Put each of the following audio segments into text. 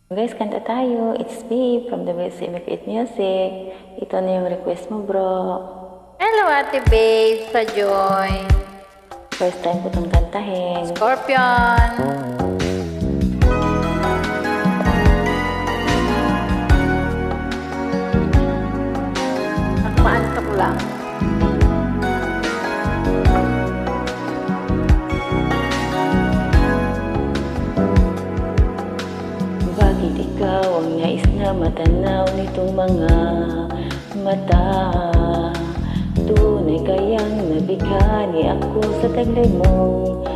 Guys, kanta tayo. It's me from the WCMF8 Music. Ito na yung request mo, bro. Hello, Ate Babe, sa Joy. First time ko itong kantahin. Scorpion. Nakmaantok lang. Bakit ikaw ang nais na matanaw nitong mga mata? Tunay kayang nabighani ako sa taglay mong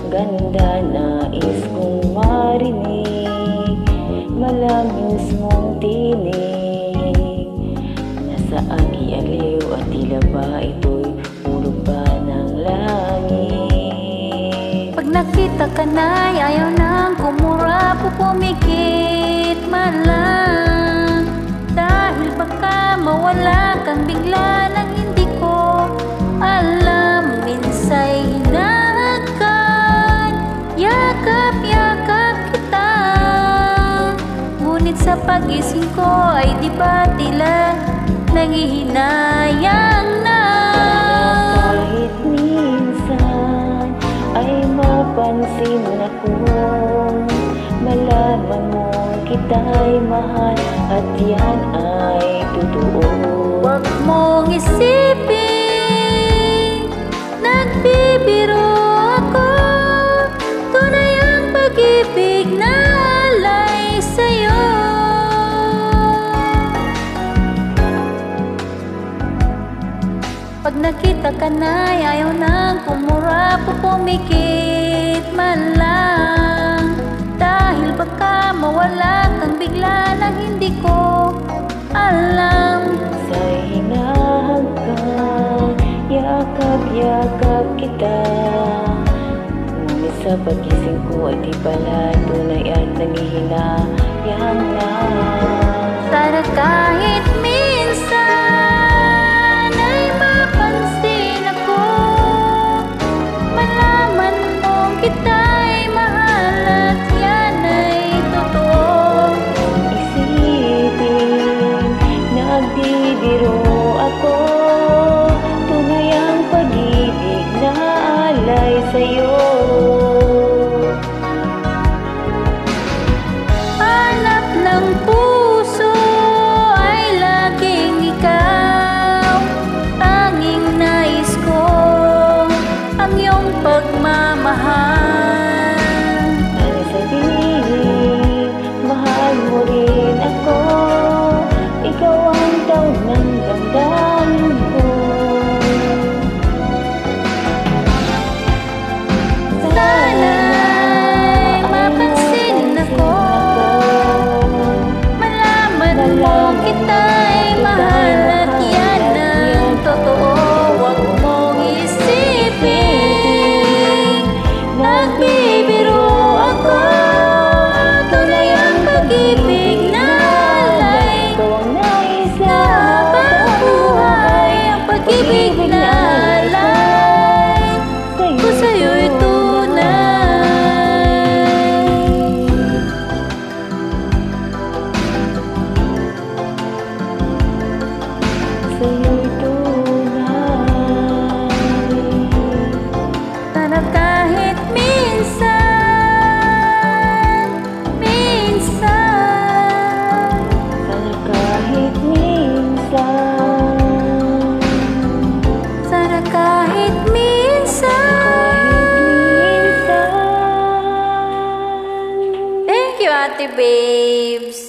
ganda. Nais kong marinig malamis mong tinig. Nasa aking aliw at tila ba ito'y puro ba ng langit? Pag nakita ka na, ayaw nang kumura, pumikit man lang. Dahil baka mawala kang bigla nang hindi ko alam. Minsa'y hinahakan, yakap-yakap kita. Ngunit sa pagising ko ay di ba tila nanghihinayang na. Kahit minsan ay mapansin ako, malaman mo kita'y mahal at yan ay totoo. Huwag mong isipin, nagbibiro ako. Tunay ang pag-ibig na alay sa'yo. Pag nakita ka na, ayaw nang kumura, pumikit man lang. Dahil baka mawala kang bigla nang hindi ko alam. Sa'y hinahangkan, yakap-yakap kita. Ngunit sa pagising ko ay di pala tunay at nanghihinayang na. Sana kahit minsan ay mapansin ako, malaman mong kita'y mahal at yan ay totoo. Isipin, nagbibiro ako, tunay ang pag-ibig na alay sa'yo. Hanap ng puso ay laging ikaw. Tanging nais ko ang iyong pagmamahal. Ano sabihin, mahal mo rin ako, ikaw ang taon ng damdamin ko. Sana'y mapansin ako, malaman mo kita'y mahal at yan ang totoo. Huwag mong isipin, nagbibiro ako. Tunay ang pag-ibig na alay Ikaw ang nais na habang buhay. Ang pag-ibig na alay ko sa'yo'y tunay. sa'yo'y tunay. Sana kahit minsan, minsan, Sana kahit minsan, sana kahit minsan. minsan. Thank you, Ate Babes.